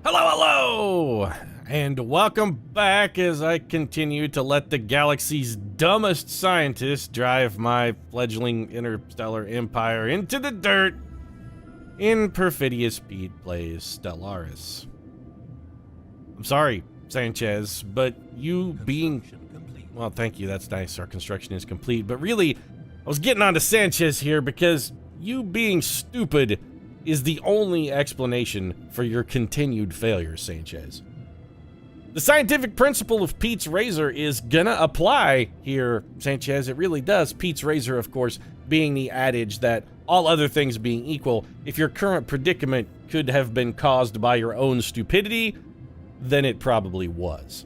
Hello, hello, and welcome back as I continue to let the galaxy's dumbest scientists drive my fledgling interstellar empire into the dirt in Perfidious Speed Plays Stellaris. I'm sorry, Sanchez, but you being... Well, thank you, that's nice, our construction is complete, but really, I was getting on to Sanchez here because you being stupid is the only explanation for your continued failure, Sanchez. The scientific principle of Pete's razor is gonna apply here, Sanchez. It really does. Pete's razor, of course, being the adage that all other things being equal, if your current predicament could have been caused by your own stupidity, then it probably was.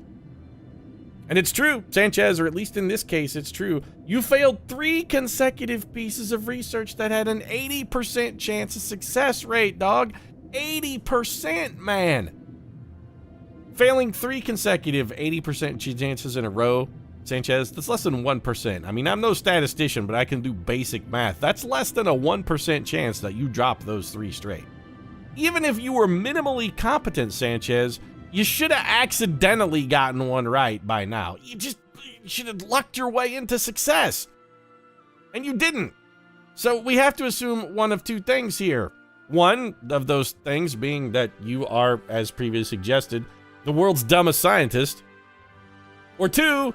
And it's true, Sanchez, or at least in this case, it's true. You failed 3 consecutive pieces of research that had an 80% chance of success rate, dog. 80%, man. Failing 3 consecutive 80% chances in a row, Sanchez, that's less than 1%. I mean, I'm no statistician, but I can do basic math. That's less than a 1% chance that you drop those 3 straight. Even if you were minimally competent, Sanchez, you should have accidentally gotten one right by now. You should have lucked your way into success. And you didn't. So we have to assume one of 2 things here. One of those things being that you are, as previously suggested, the world's dumbest scientist. Or 2,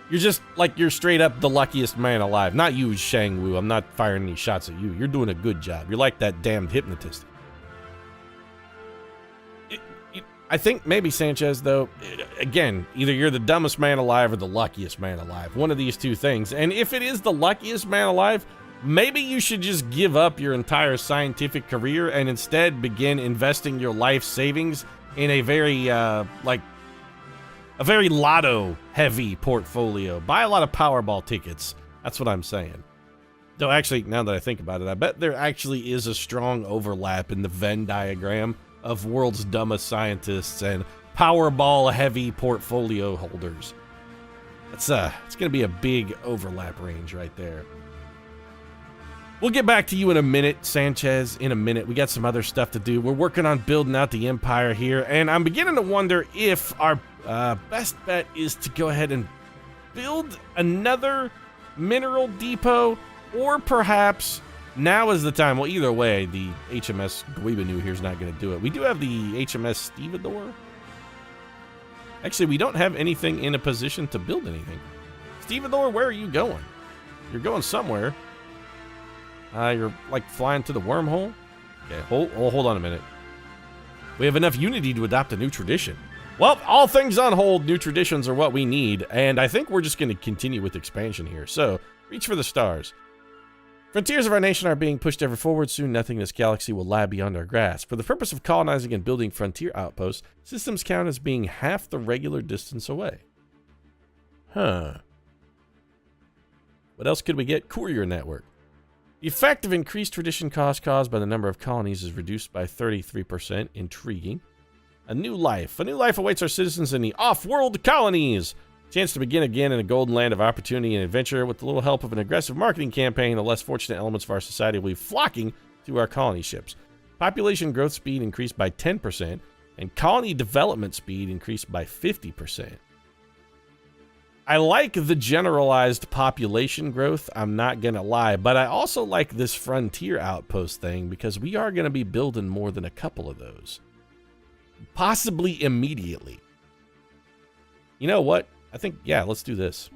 you're straight up the luckiest man alive. Not you, Shang Wu. I'm not firing any shots at you. You're doing a good job. You're like that damned hypnotist. I think maybe, Sanchez, though, again, either you're the dumbest man alive or the luckiest man alive. One of these 2 things. And if it is the luckiest man alive, maybe you should just give up your entire scientific career and instead begin investing your life savings in a very, very lotto-heavy portfolio. Buy a lot of Powerball tickets. That's what I'm saying. Though, actually, now that I think about it, I bet there actually is a strong overlap in the Venn diagram of world's dumbest scientists and Powerball heavy portfolio holders. It's gonna be a big overlap range right there. We'll get back to you in a minute, Sanchez, in a minute. We got some other stuff to do. We're working on building out the empire here, and I'm beginning to wonder if our best bet is to go ahead and build another mineral depot, or perhaps now is the time. Well, either way, the HMS Guibanu here is not going to do it. We do have the HMS Stevedore. Actually, we don't have anything in a position to build anything. Stevedore, where are you going? You're going somewhere. You're like flying to the wormhole. Okay, hold on a minute. We have enough unity to adopt a new tradition. Well, all things on hold, new traditions are what we need, and I think we're just going to continue with expansion here. So, reach for the stars. Frontiers of our nation are being pushed ever forward. Soon nothing in this galaxy will lie beyond our grasp. For the purpose of colonizing and building frontier outposts, systems count as being half the regular distance away. Huh. What else could we get? Courier network. The effect of increased tradition cost caused by the number of colonies is reduced by 33%. Intriguing. A new life. A new life awaits our citizens in the off-world colonies. Chance to begin again in a golden land of opportunity and adventure. With the little help of an aggressive marketing campaign, the less fortunate elements of our society will be flocking to our colony ships. Population growth speed increased by 10%, and colony development speed increased by 50%. I like the generalized population growth, I'm not gonna lie, but I also like this frontier outpost thing because we are gonna be building more than a couple of those. Possibly immediately. You know what? I think, yeah, let's do this.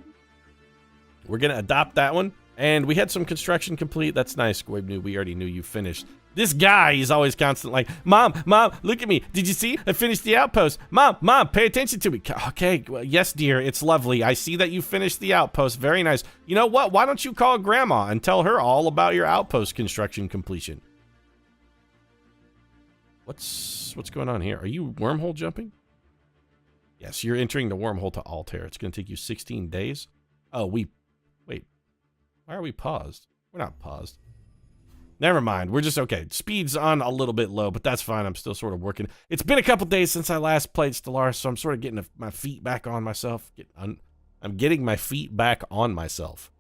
We're going to adopt that one. And we had some construction complete. That's nice, Guibanu. We already knew you finished. This guy, he's always constant like, Mom, look at me. Did you see? I finished the outpost. Mom, pay attention to me. Okay, well, yes, dear. It's lovely. I see that you finished the outpost. Very nice. You know what? Why don't you call Grandma and tell her all about your outpost construction completion? What's going on here? Are you wormhole jumping? Yes, you're entering the wormhole to Altair. It's going to take you 16 days. Oh, wait. Why are we paused? We're not paused. Never mind. We're just okay. Speed's on a little bit low, but that's fine. I'm still sort of working. It's been a couple days since I last played Stellaris, so I'm sort of getting my feet back on myself. I'm getting my feet back on myself.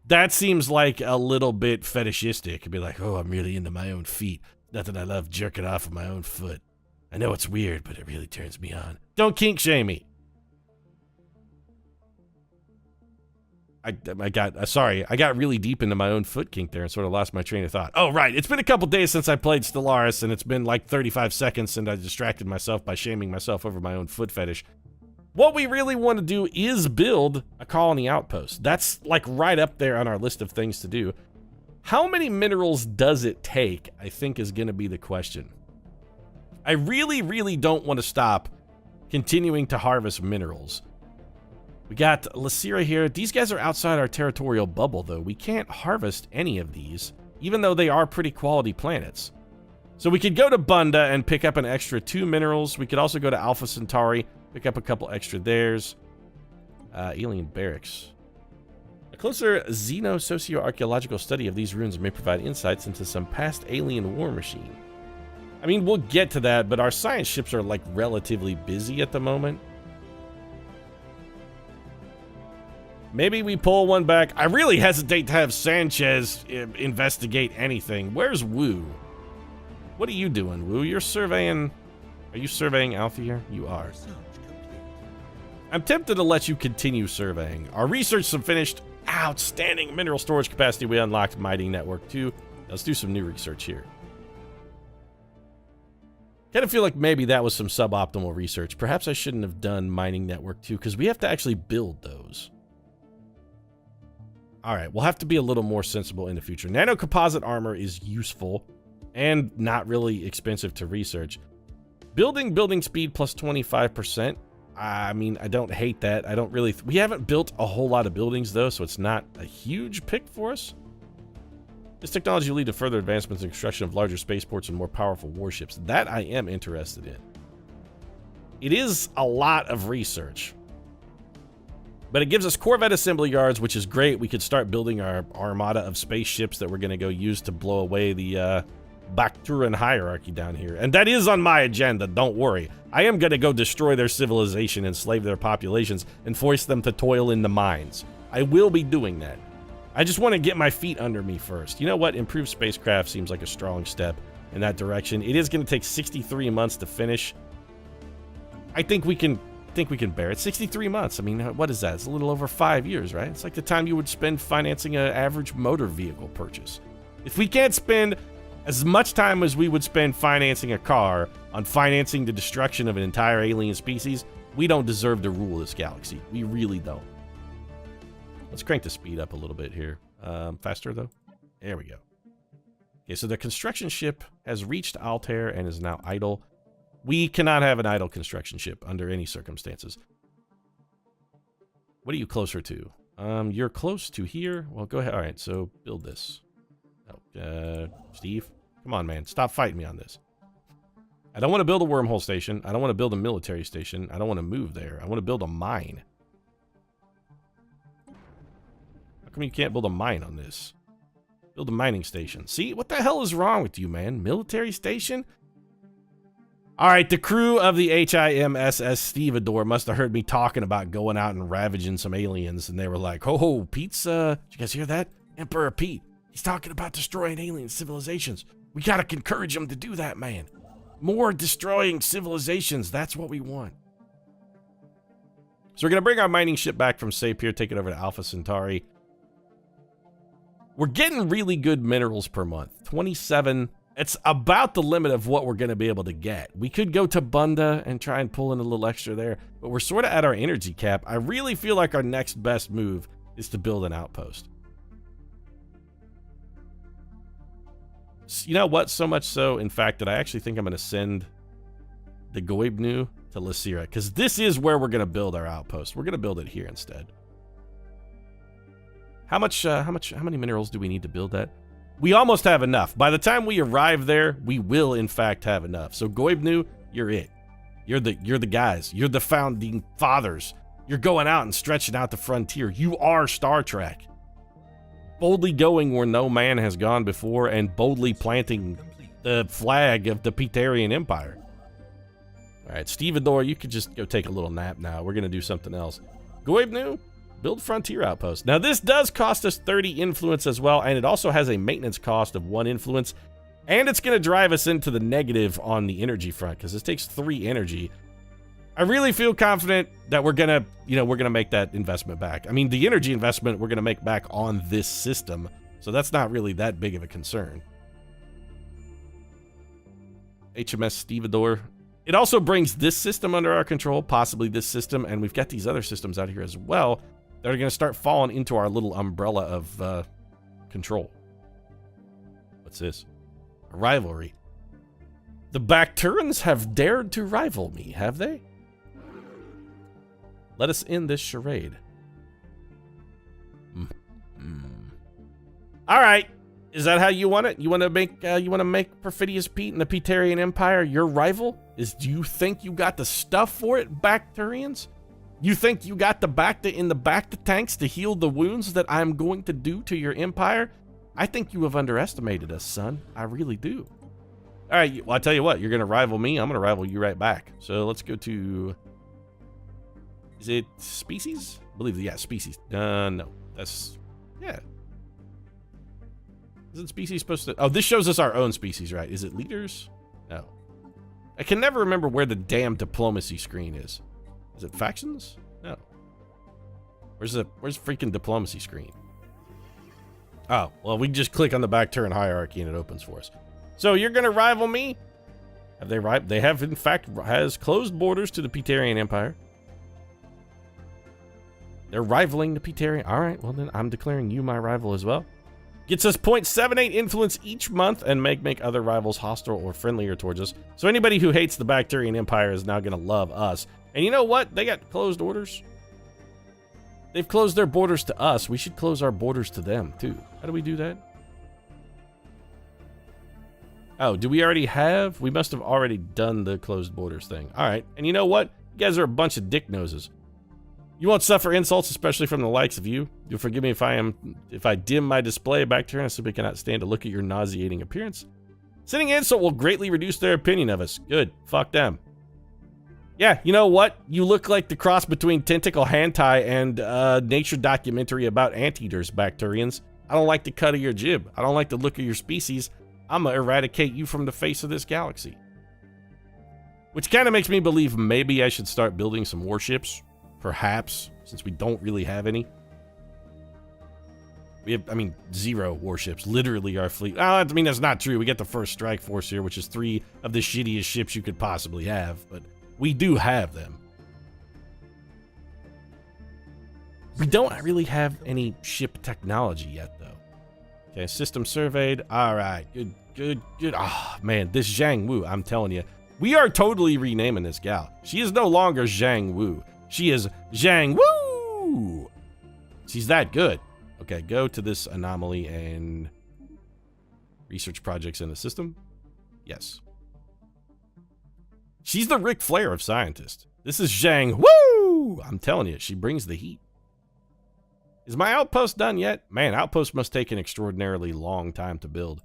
That seems like a little bit fetishistic. It'd be like, oh, I'm really into my own feet. Nothing I love jerking off of my own foot. I know it's weird, but it really turns me on. Don't kink shame me. I got really deep into my own foot kink there and sort of lost my train of thought. Oh, right. It's been a couple days since I played Stellaris, and it's been like 35 seconds, and I distracted myself by shaming myself over my own foot fetish. What we really want to do is build a colony outpost. That's like right up there on our list of things to do. How many minerals does it take, I think, is going to be the question. I really, really don't want to stop continuing to harvest minerals. We got Lysira here. These guys are outside our territorial bubble, though. We can't harvest any of these, even though they are pretty quality planets. So we could go to Bunda and pick up an extra 2 minerals. We could also go to Alpha Centauri, pick up a couple extra theirs. Alien barracks. A closer xeno-socio-archaeological study of these ruins may provide insights into some past alien war machine. I mean, we'll get to that, but our science ships are, like, relatively busy at the moment. Maybe we pull one back. I really hesitate to have Sanchez investigate anything. Where's Wu? What are you doing, Wu? You're surveying... Are you surveying Althea? You are. I'm tempted to let you continue surveying. Our research is finished. Outstanding mineral storage capacity. We unlocked Mining Network 2. Let's do some new research here. Kind of feel like maybe that was some suboptimal research. Perhaps I shouldn't have done Mining Network 2 because we have to actually build those. All right, we'll have to be a little more sensible in the future. Nanocomposite armor is useful and not really expensive to research. Building speed plus 25%. I mean, I don't hate that. I don't really... We haven't built a whole lot of buildings, though, so it's not a huge pick for us. This technology will lead to further advancements in construction of larger spaceports and more powerful warships. That I am interested in. It is a lot of research. But it gives us Corvette assembly yards, which is great. We could start building our armada of spaceships that we're going to go use to blow away the Bactrian hierarchy down here. And that is on my agenda, don't worry. I am going to go destroy their civilization, enslave their populations, and force them to toil in the mines. I will be doing that. I just want to get my feet under me first. You know what? Improved spacecraft seems like a strong step in that direction. It is going to take 63 months to finish. I think we can bear it. 63 months. I mean, what is that? It's a little over 5 years, right? It's like the time you would spend financing an average motor vehicle purchase. If we can't spend as much time as we would spend financing a car on financing the destruction of an entire alien species, we don't deserve to rule this galaxy. We really don't. Let's crank the speed up a little bit here. Faster, though. There we go. Okay, so the construction ship has reached Altair and is now idle. We cannot have an idle construction ship under any circumstances. What are you closer to? You're close to here. Well, go ahead. All right, so build this. Oh, Steve, come on, man. Stop fighting me on this. I don't want to build a wormhole station. I don't want to build a military station. I don't want to move there. I want to build a mine. How come you can't build a mine on this? Build a mining station. See, what the hell is wrong with you, man? Military station? All right, the crew of the HIMSS Stevedore must have heard me talking about going out and ravaging some aliens, and they were like, "Oh, Pete's, did you guys hear that? Emperor Pete, he's talking about destroying alien civilizations. We gotta encourage him to do that, man. More destroying civilizations, that's what we want." So we're gonna bring our mining ship back from Sapir, take it over to Alpha Centauri. We're getting really good minerals per month, 27. It's about the limit of what we're going to be able to get. We could go to Bunda and try and pull in a little extra there, but we're sort of at our energy cap. I really feel like our next best move is to build an outpost. You know what? So much so, in fact, that I actually think I'm going to send the Goibnu to Lysira, because this is where we're going to build our outpost. We're going to build it here instead. How many minerals do we need to build that? We almost have enough. By the time we arrive there, we will in fact have enough. So Goibnu, you're it. You're the guys. You're the founding fathers. You're going out and stretching out the frontier. You are Star Trek. Boldly going where no man has gone before and boldly planting the flag of the Peterian Empire. All right, Stevedore, you could just go take a little nap now. We're going to do something else. Goibnu, build frontier outpost. Now, this does cost us 30 influence as well, and it also has a maintenance cost of 1 influence. And it's going to drive us into the negative on the energy front, because this takes 3 energy. I really feel confident that we're going to make that investment back. I mean, the energy investment we're going to make back on this system, so that's not really that big of a concern. HMS Stevedore. It also brings this system under our control, possibly this system, and we've got these other systems out here as well that are going to start falling into our little umbrella of control. What's this? A rivalry. The Bacterians have dared to rival me, have they? Let us end this charade. All right. Is that how you want it? You want to make Perfidious Pete and the Peterian Empire your rival? Do you think you got the stuff for it, Bacterians? You think you got the Bacta tanks to heal the wounds that I'm going to do to your empire? I think you have underestimated us, son. I really do. All right, well, I'll tell you what. You're going to rival me. I'm going to rival you right back. So let's go to... Is it species? I believe, yeah, species. No. That's... Yeah. Isn't species supposed to... Oh, this shows us our own species, right? Is it leaders? No. I can never remember where the damn diplomacy screen is. Is it factions? No. Where's freaking diplomacy screen? Oh, well, we just click on the back turn hierarchy and it opens for us. So you're going to rival me? Have they rivaled? They have, in fact, has closed borders to the Peterian Empire. They're rivaling the Peterian. All right, well, then I'm declaring you my rival as well. Gets us 0.78 influence each month and make other rivals hostile or friendlier towards us. So anybody who hates the Bacterian Empire is now going to love us. And you know what? They got closed orders. They've closed their borders to us. We should close our borders to them, too. How do we do that? Oh, do we already have? We must have already done the closed borders thing. All right. And you know what? You guys are a bunch of dick noses. You won't suffer insults, especially from the likes of you. You'll forgive me if I dim my display back to her, I simply cannot stand to look at your nauseating appearance. Sending an insult will greatly reduce their opinion of us. Good. Fuck them. Yeah, you know what? You look like the cross between tentacle hentai and nature documentary about anteaters, Bacterians. I don't like the cut of your jib. I don't like the look of your species. I'm gonna eradicate you from the face of this galaxy. Which kind of makes me believe maybe I should start building some warships. Perhaps, since we don't really have any. We have, 0 warships. Literally our fleet. I mean, that's not true. We get the first strike force here, which is 3 of the shittiest ships you could possibly have. But we do have them. We don't really have any ship technology yet, though. Okay, system surveyed. All right, good. Oh, man, this Zhang Wu, I'm telling you. We are totally renaming this gal. She is no longer Zhang Wu. She is Zhang Wu! She's that good. Okay, go to this anomaly and research projects in the system. Yes. She's the Ric Flair of scientists. This is Zhang Wu! I'm telling you, she brings the heat. Is my outpost done yet? Man, outpost must take an extraordinarily long time to build.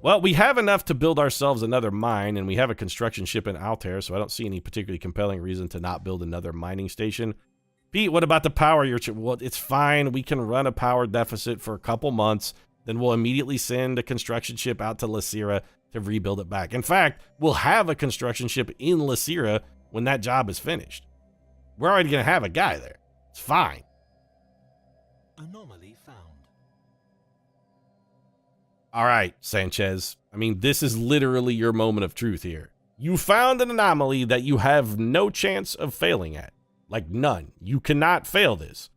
Well, we have enough to build ourselves another mine, and we have a construction ship in Altair, so I don't see any particularly compelling reason to not build another mining station. Pete, what about the power? Well, it's fine. We can run a power deficit for a couple months, then we'll immediately send a construction ship out to Lysira to rebuild it back. In fact, we'll have a construction ship in Lysira when that job is finished. We're already going to have a guy there. It's fine. Anomaly found. All right, Sanchez. This is literally your moment of truth here. You found an anomaly that you have no chance of failing at. Like, none. You cannot fail this.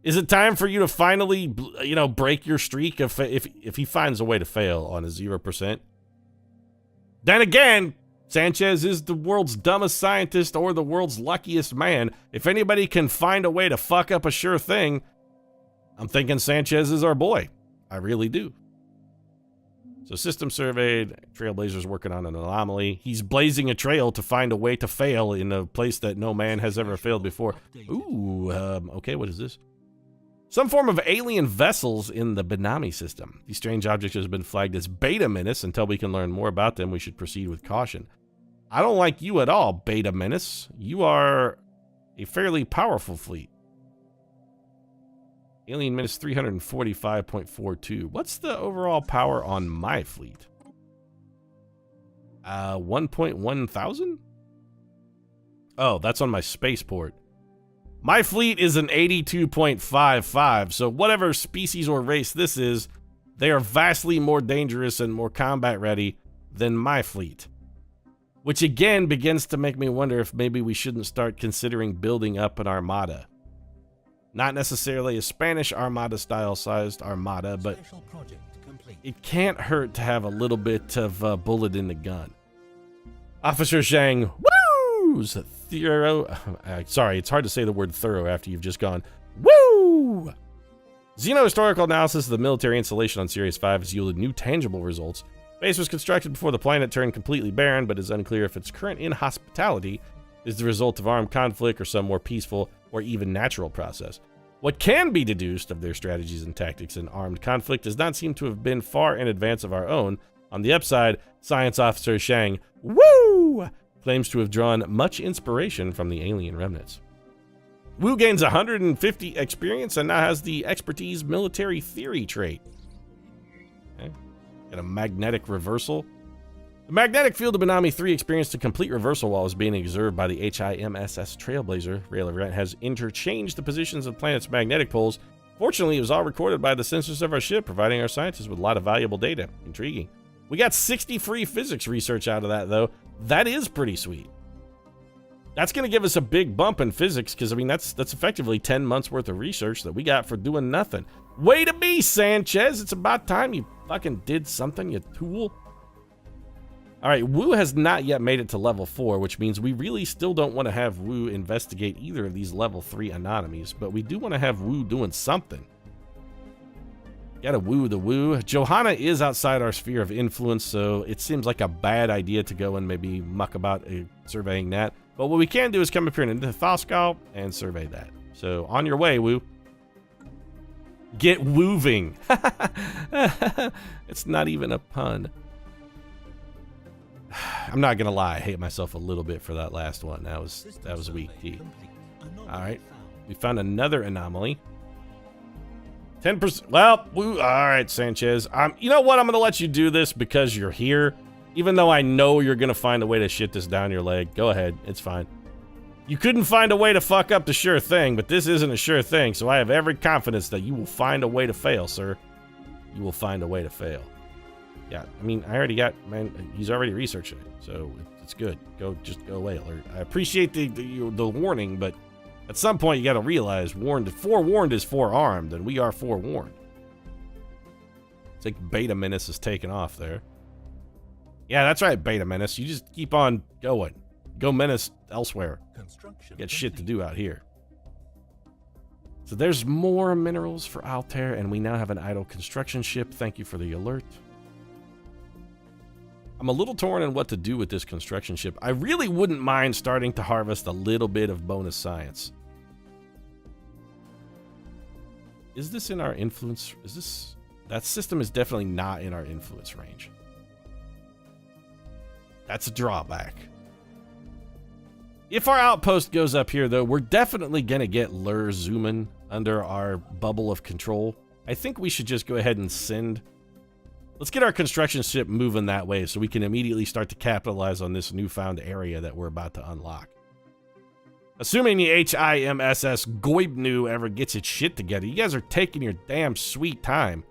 Is it time for you to finally, break your streak if he finds a way to fail on a 0%? Then again, Sanchez is the world's dumbest scientist or the world's luckiest man. If anybody can find a way to fuck up a sure thing, I'm thinking Sanchez is our boy. I really do. So system surveyed, Trailblazer's working on an anomaly. He's blazing a trail to find a way to fail in a place that no man has ever failed before. Ooh, okay, what is this? Some form of alien vessels in the Benami system. These strange objects have been flagged as beta menace. Until we can learn more about them, we should proceed with caution. I don't like you at all, beta menace. You are a fairly powerful fleet. Alien menace 345.42. What's the overall power on my fleet? 1.1 thousand? Oh, that's on my spaceport. My fleet is an 82.55, so whatever species or race this is, they are vastly more dangerous and more combat ready than my fleet. Which again begins to make me wonder if maybe we shouldn't start considering building up an armada. Not necessarily a Spanish armada style sized armada, but it can't hurt to have a little bit of bullet in the gun. Officer Zhang, woo's thorough. Sorry, it's hard to say the word thorough after you've just gone, woo! Xenohistorical analysis of the military installation on Sirius 5 has yielded new tangible results. Base was constructed before the planet turned completely barren, but it's unclear if its current inhospitality is the result of armed conflict or some more peaceful or even natural process. What can be deduced of their strategies and tactics in armed conflict does not seem to have been far in advance of our own. On the upside, Science Officer Shang, woo, claims to have drawn much inspiration from the alien remnants. Wu gains 150 experience and now has the expertise military theory trait. Okay. Got a magnetic reversal. The magnetic field of Benami 3 experienced a complete reversal while it was being observed by the HIMSS Trailblazer. Rail event has interchanged the positions of the planet's magnetic poles. Fortunately, it was all recorded by the sensors of our ship, providing our scientists with a lot of valuable data. Intriguing. We got 60 free physics research out of that, though. That is pretty sweet. That's going to give us a big bump in physics, because, I mean, that's effectively 10 months worth of research that we got for doing nothing. Way to be, Sanchez. It's about time you fucking did something, you tool. All right, Wu has not yet made it to level 4, which means we really still don't want to have Wu investigate either of these level 3 anomalies, but we do want to have Wu doing something. Gotta woo the Wu. Johanna is outside our sphere of influence, so it seems like a bad idea to go and maybe muck about surveying that. But what we can do is come up here into Thoscal and survey that. So on your way, Wu. Get wooving. It's not even a pun. I'm not gonna lie, I hate myself a little bit for that last one. That was weak. All right, we found another anomaly. 10%. Well, all right, Sanchez. You know what? I'm gonna let you do this because you're here. Even though I know you're gonna find a way to shit this down your leg. Go ahead, it's fine. You couldn't find a way to fuck up the sure thing, but this isn't a sure thing, so I have every confidence that you will find a way to fail, sir. You will find a way to fail. Yeah, I mean, I already got, man, he's already researching it, so it's good. Just go away, alert. I appreciate the warning, but at some point you gotta realize forewarned is forearmed, and we are forewarned. It's like Beta Menace is taking off there. Yeah, that's right, Beta Menace. You just keep on going. Go menace elsewhere. Get shit to do out here. So there's more minerals for Altair, and we now have an idle construction ship. Thank you for the alert. I'm a little torn on what to do with this construction ship. I really wouldn't mind starting to harvest a little bit of bonus science. Is this in our influence? That system is definitely not in our influence range. That's a drawback. If our outpost goes up here, though, we're definitely going to get Lur Zuman under our bubble of control. I think we should just go ahead and send... Let's get our construction ship moving that way so we can immediately start to capitalize on this newfound area that we're about to unlock. Assuming the HIMSS Goibnu ever gets its shit together, you guys are taking your damn sweet time.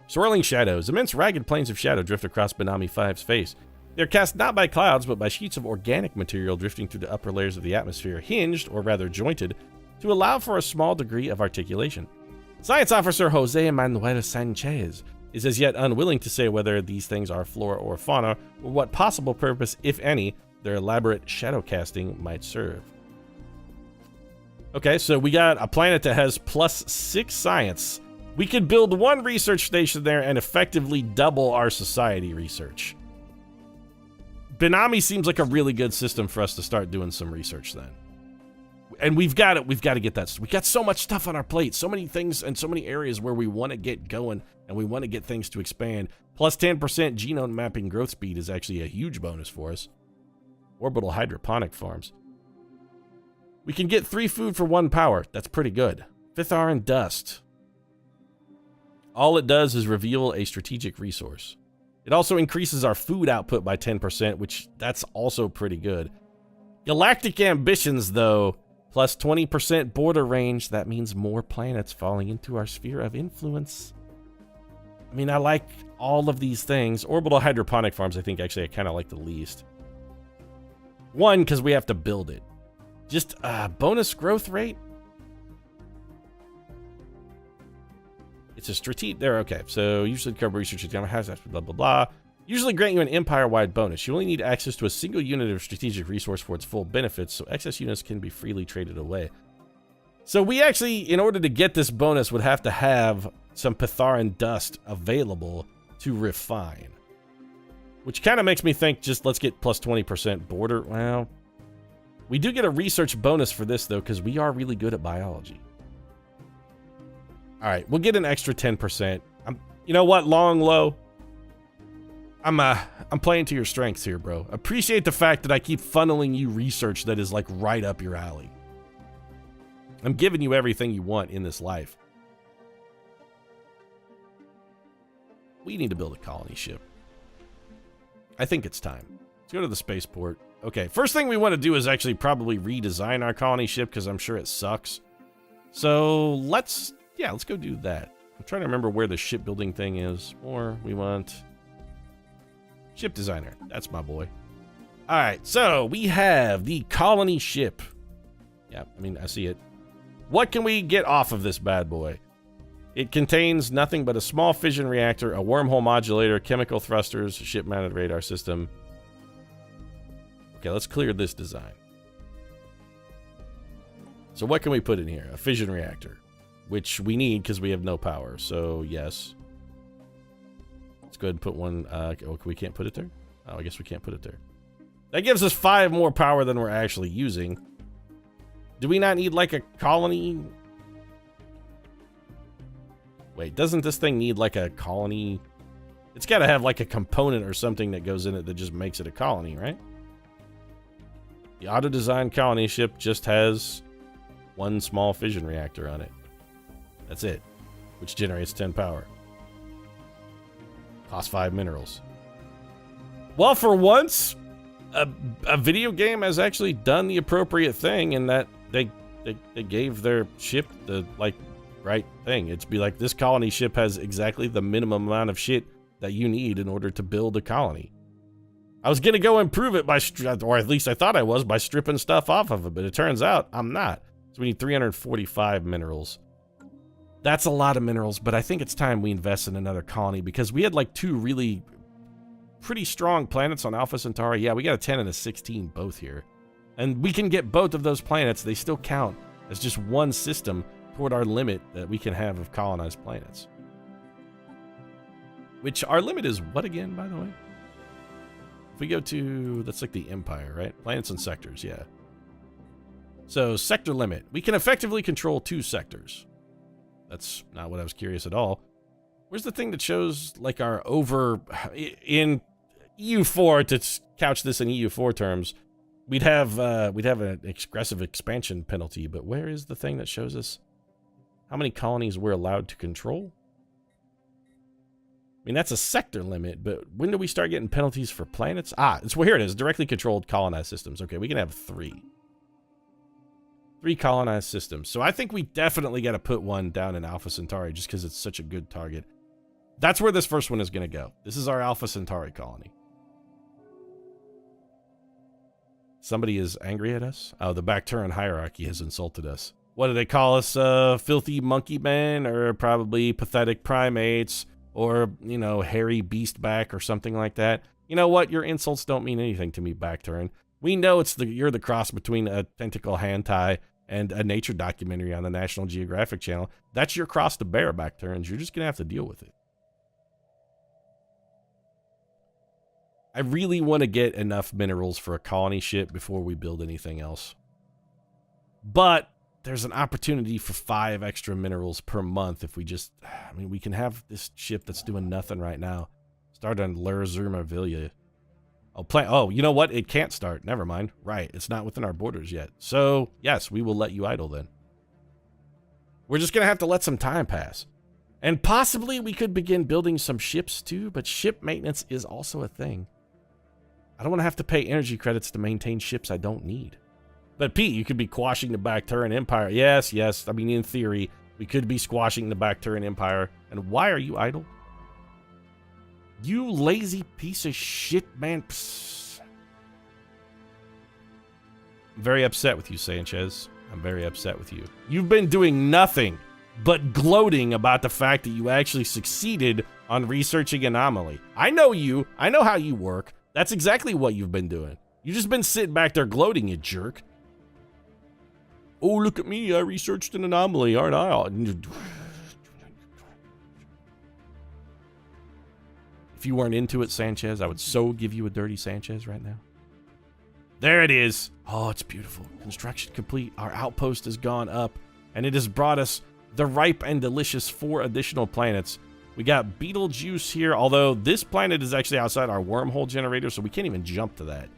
Swirling shadows. Immense ragged planes of shadow drift across Benami 5's face. They're cast not by clouds, but by sheets of organic material drifting through the upper layers of the atmosphere, hinged, or rather jointed, to allow for a small degree of articulation. Science Officer Jose Manuel Sanchez is as yet unwilling to say whether these things are flora or fauna, or what possible purpose, if any, their elaborate shadow casting might serve. Okay, so we got a planet that has +6 science. We could build one research station there and effectively double our society research. Benami seems like a really good system for us to start doing some research then. And we've got to get that. We've got so much stuff on our plate, so many things and so many areas where we want to get going and we want to get things to expand. Plus 10% genome mapping growth speed is actually a huge bonus for us. Orbital hydroponic farms. We can get 3 food for 1 power. That's pretty good. Fithar and dust. All it does is reveal a strategic resource. It also increases our food output by 10%, which that's also pretty good. Galactic ambitions, though, plus 20% border range. That means more planets falling into our sphere of influence. I mean, I like all of these things. Orbital hydroponic farms, I think, actually, I kind of like the least. One, because we have to build it. Just bonus growth rate? It's a strategic. There, okay. So, usually cover research has blah, blah, blah. Usually grant you an empire-wide bonus. You only need access to a single unit of strategic resource for its full benefits, so excess units can be freely traded away. So we actually, in order to get this bonus, would have to have some Peterian dust available to refine. Which kind of makes me think just let's get plus 20% border. Well, we do get a research bonus for this, though, because we are really good at biology. All right, we'll get an extra 10%. You know what, long, low? I'm playing to your strengths here, bro. Appreciate the fact that I keep funneling you research that is like right up your alley. I'm giving you everything you want in this life. We need to build a colony ship. I think it's time. Let's go to the spaceport. Okay, first thing we want to do is actually probably redesign our colony ship because I'm sure it sucks. So let's go do that. I'm trying to remember where the shipbuilding thing is. Or we want ship designer. That's my boy. All right, so we have the colony ship. Yeah, I mean, I see it. What can we get off of this bad boy? It contains nothing but a small fission reactor, a wormhole modulator, chemical thrusters, a ship-mounted radar system. Okay, let's clear this design. So what can we put in here? A fission reactor, which we need because we have no power. So, yes. Let's go ahead and put one. We can't put it there? Oh, I guess we can't put it there. That gives us 5 more power than we're actually using. Do we not need, like, a colony? Wait, doesn't this thing need, like, a colony? It's got to have, like, a component or something that goes in it that just makes it a colony, right? The auto-designed colony ship just has one small fission reactor on it. That's it, which generates 10 power. Cost 5 minerals. Well, for once, a video game has actually done the appropriate thing in that they gave their ship the, like, right thing. It's be like, this colony ship has exactly the minimum amount of shit that you need in order to build a colony. I was going to go improve it by, or at least I thought I was, by stripping stuff off of it, but it turns out I'm not. So we need 345 minerals. That's a lot of minerals, but I think it's time we invest in another colony because we had like 2 really pretty strong planets on Alpha Centauri. Yeah, we got a 10 and a 16 both here. And we can get both of those planets. They still count as just one system toward our limit that we can have of colonized planets. Which our limit is what again, by the way? If we go to, that's like the Empire, right? Planets and sectors, yeah. So sector limit. We can effectively control 2 sectors. That's not what I was curious at all. Where's the thing that shows like our over in EU4, to couch this in EU4 terms, we'd have an aggressive expansion penalty, but where is the thing that shows us how many colonies we're allowed to control? I mean, that's a sector limit, but when do we start getting penalties for planets? Well, here it is, directly controlled colonized systems. Okay, we can have 3. 3 colonized systems. So I think we definitely got to put one down in Alpha Centauri just because it's such a good target. That's where this first one is going to go. This is our Alpha Centauri colony. Somebody is angry at us? Oh, the Bacterian hierarchy has insulted us. What do they call us? Filthy monkey men, or probably pathetic primates, or, you know, hairy beastback or something like that. You know what? Your insults don't mean anything to me, Bacterian. We know you're the cross between a tentacle hentai and a nature documentary on the National Geographic Channel. That's your cross to bear, Bacterians. You're just going to have to deal with it. I really want to get enough minerals for a colony ship before we build anything else. But there's an opportunity for 5 extra minerals per month if we just... I mean, we can have this ship that's doing nothing right now start on Lerzurmavilia. Oh, you know what? It can't start. Never mind. Right. It's not within our borders yet. So, yes, we will let you idle then. We're just going to have to let some time pass. And possibly we could begin building some ships too, but ship maintenance is also a thing. I don't want to have to pay energy credits to maintain ships I don't need. But Pete, you could be quashing the Peterian Empire. Yes, yes. I mean, in theory, we could be squashing the Peterian Empire. And why are you idle? You lazy piece of shit, man. Psst. I'm very upset with you, Sanchez. I'm very upset with you. You've been doing nothing but gloating about the fact that you actually succeeded on researching anomaly. I know you. I know how you work. That's exactly what you've been doing. You've just been sitting back there gloating, you jerk. Oh, look at me. I researched an anomaly, aren't I? If you weren't into it, Sanchez, I would so give you a dirty Sanchez right now. There it is. Oh, it's beautiful. Construction complete. Our outpost has gone up, and it has brought us the ripe and delicious 4 additional planets. We got Beetlejuice here, although this planet is actually outside our wormhole generator, so we can't even jump to that.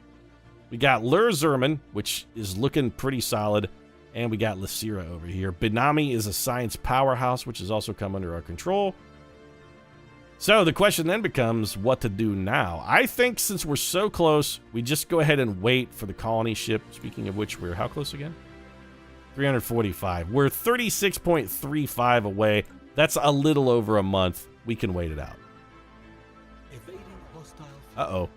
We got Lurzerman, which is looking pretty solid, and we got Lysira over here. Benami is a science powerhouse, which has also come under our control. So the question then becomes what to do now. I think since we're so close, we just go ahead and wait for the colony ship. Speaking of which, we're how close again? 345. We're 36.35 away. That's a little over a month. We can wait it out. Uh-oh.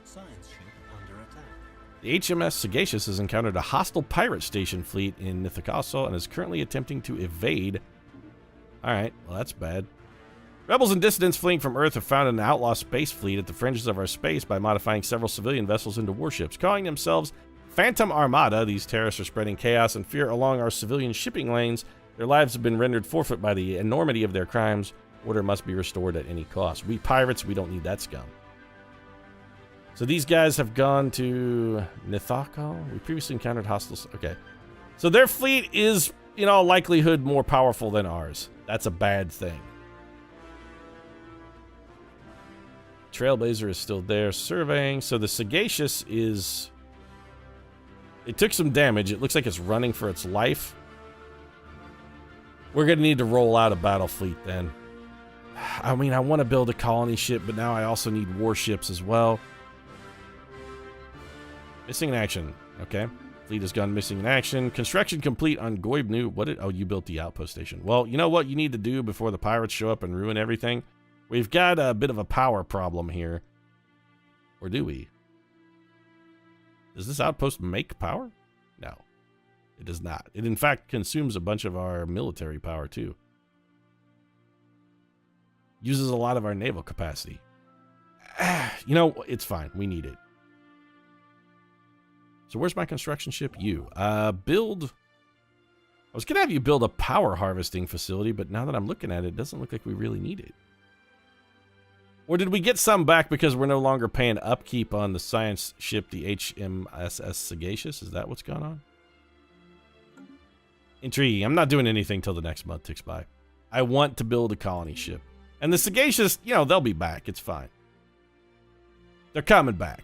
The HMS Sagacious has encountered a hostile pirate station fleet in Nithakaso and is currently attempting to evade. Alright, well that's bad. Rebels and dissidents fleeing from Earth have found an outlaw space fleet at the fringes of our space by modifying several civilian vessels into warships, calling themselves Phantom Armada. These terrorists are spreading chaos and fear along our civilian shipping lanes. Their lives have been rendered forfeit by the enormity of their crimes. Order must be restored at any cost. We pirates, we don't need that scum. So these guys have gone to Nithaka. We previously encountered hostiles. Okay. So their fleet is, in all likelihood, more powerful than ours. That's a bad thing. Trailblazer is still there surveying. So the Sagacious is... It took some damage. It looks like it's running for its life. We're going to need to roll out a battle fleet then. I mean, I want to build a colony ship, but now I also need warships as well. Missing in action. Okay. Fleet has gone missing in action. Construction complete on Goibnu. What did... Oh, you built the outpost station. Well, you know what you need to do before the pirates show up and ruin everything? We've got a bit of a power problem here. Or do we? Does this outpost make power? No. It does not. It, in fact, consumes a bunch of our military power, too. Uses a lot of our naval capacity. You know, it's fine. We need it. So where's my construction ship? You. Build... I was going to have you build a power harvesting facility, but now that I'm looking at it, it doesn't look like we really need it. Or did we get some back because we're no longer paying upkeep on the science ship, the HMSS Sagacious? Is that what's going on? Intriguing. I'm not doing anything till the next month ticks by. I want to build a colony ship. And the Sagacious, you know, they'll be back. It's fine. They're coming back.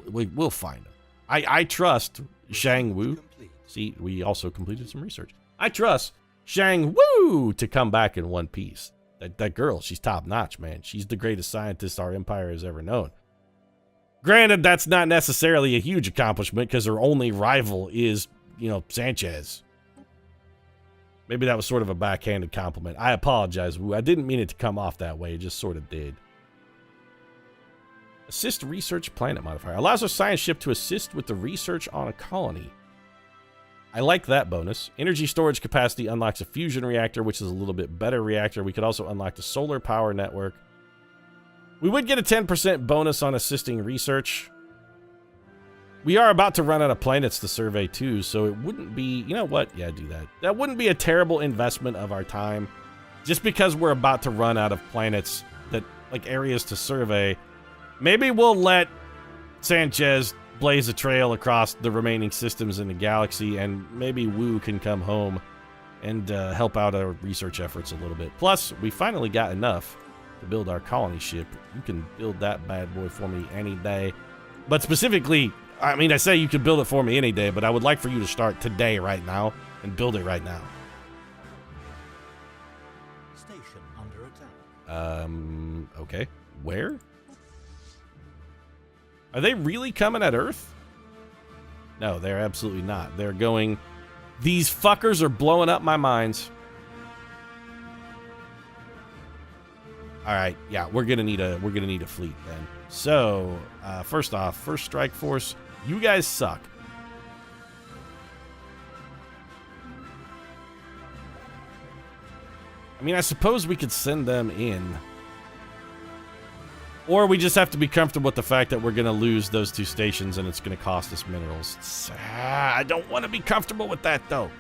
We'll find them. I trust Shang Wu. See, we also completed some research. I trust Shang Wu to come back in one piece. That girl, she's top notch, man. She's the greatest scientist our empire has ever known. Granted, that's not necessarily a huge accomplishment because her only rival is, you know, Sanchez. Maybe that was sort of a backhanded compliment. I apologize, Wu. I didn't mean it to come off that way. It just sort of did. Assist research planet modifier. Allows our science ship to assist with the research on a colony. I like that bonus. Energy storage capacity unlocks a fusion reactor, which is a little bit better reactor. We could also unlock the solar power network. We would get a 10% bonus on assisting research. We are about to run out of planets to survey too, so it wouldn't be... You know what? Yeah, do that. That wouldn't be a terrible investment of our time. Just because we're about to run out of planets, that like areas to survey, maybe we'll let Sanchez blaze a trail across the remaining systems in the galaxy, and maybe Wu can come home and help out our research efforts a little bit. Plus, we finally got enough to build our colony ship. You can build that bad boy for me any day. But specifically, I mean, I say you can build it for me any day, but I would like for you to start today, right now, and build it right now. Station under attack. Okay. Where? Are they really coming at Earth? No, they're absolutely not. They're going... These fuckers are blowing up my minds. Alright, yeah, we're gonna need a fleet then. So, first off, first strike force, you guys suck. I mean, I suppose we could send them in. Or we just have to be comfortable with the fact that we're going to lose those 2 stations and it's going to cost us minerals. I don't want to be comfortable with that, though.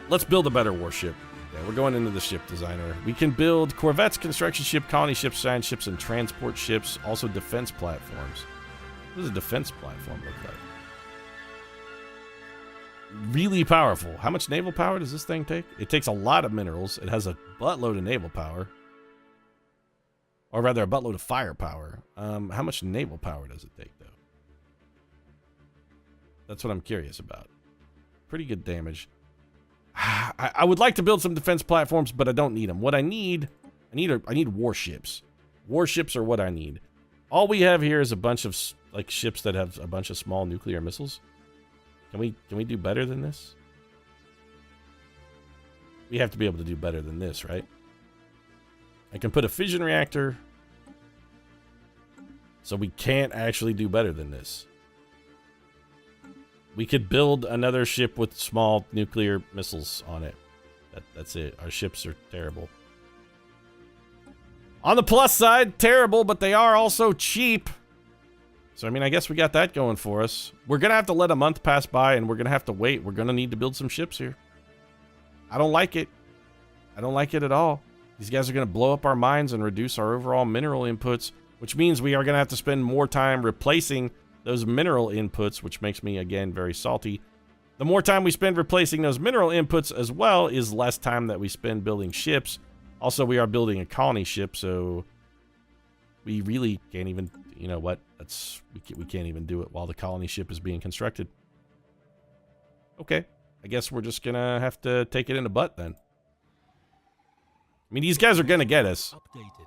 Let's build a better warship. Yeah, we're going into the ship designer. We can build corvettes, construction ship, colony ships, science ships, and transport ships. Also defense platforms. What does a defense platform look like? Really powerful. How much naval power does this thing take? It takes a lot of minerals. It has a buttload of naval power. Or rather, a buttload of firepower. How much naval power does it take, though? That's what I'm curious about. Pretty good damage. I would like to build some defense platforms, but I don't need them. What I need warships. Warships are what I need. All we have here is a bunch of like ships that have a bunch of small nuclear missiles. Can we do better than this? We have to be able to do better than this, right? I can put a fission reactor. So we can't actually do better than this. We could build another ship with small nuclear missiles on it. That's it. Our ships are terrible. On the plus side, terrible, but they are also cheap. So, I mean, I guess we got that going for us. We're going to have to let a month pass by, and we're going to have to wait. We're going to need to build some ships here. I don't like it. I don't like it at all. These guys are going to blow up our mines and reduce our overall mineral inputs, which means we are going to have to spend more time replacing those mineral inputs, which makes me, again, very salty. The more time we spend replacing those mineral inputs as well is less time that we spend building ships. Also, we are building a colony ship, so we really can't even, you know what? We can't even do it while the colony ship is being constructed. Okay, I guess we're just gonna have to take it in the butt then. I mean, these guys are gonna get us. Updated.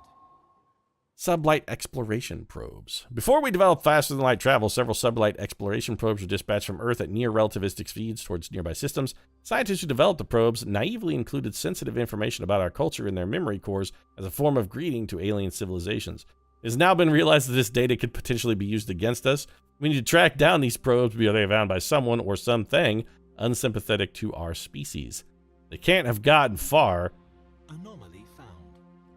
Sublight exploration probes. Before we developed faster than light travel, several sublight exploration probes were dispatched from Earth at near relativistic speeds towards nearby systems. Scientists who developed the probes naively included sensitive information about our culture in their memory cores as a form of greeting to alien civilizations. It has now been realized that this data could potentially be used against us. We need to track down these probes because they are found by someone or something unsympathetic to our species. They can't have gotten far. Anomaly found.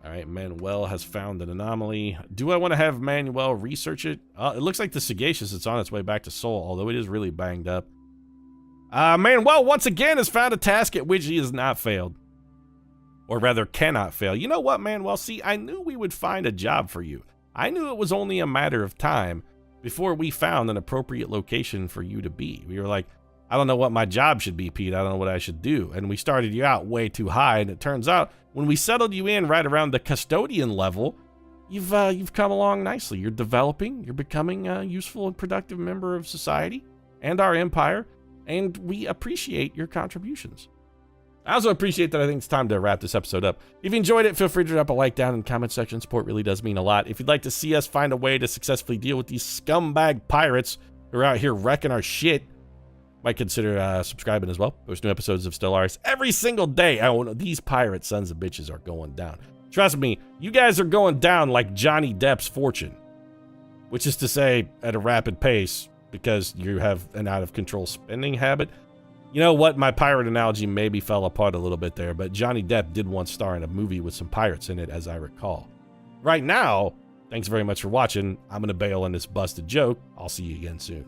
All right, Manuel has found an anomaly. Do I want to have Manuel research it? It looks like the Sagacious is on its way back to Sol, although it is really banged up. Manuel once again has found a task at which he has not failed. Or rather, cannot fail. You know what, Manuel? See, I knew we would find a job for you. I knew it was only a matter of time before we found an appropriate location for you to be. We were like, I don't know what my job should be, Pete. I don't know what I should do. And we started you out way too high, and it turns out when we settled you in right around the custodian level, you've come along nicely. You're developing. You're becoming a useful and productive member of society and our empire, and we appreciate your contributions. I also appreciate that I think it's time to wrap this episode up. If you enjoyed it, feel free to drop a like down in the comment section. Support really does mean a lot. If you'd like to see us find a way to successfully deal with these scumbag pirates who are out here wrecking our shit, might consider subscribing as well. Post new episodes of Stellaris every single day. Oh, no, these pirate sons of bitches are going down. Trust me, you guys are going down like Johnny Depp's fortune. Which is to say, at a rapid pace, because you have an out-of-control spending habit. You know what? My pirate analogy maybe fell apart a little bit there, but Johnny Depp did once star in a movie with some pirates in it, as I recall. Right now, thanks very much for watching. I'm going to bail on this busted joke. I'll see you again soon.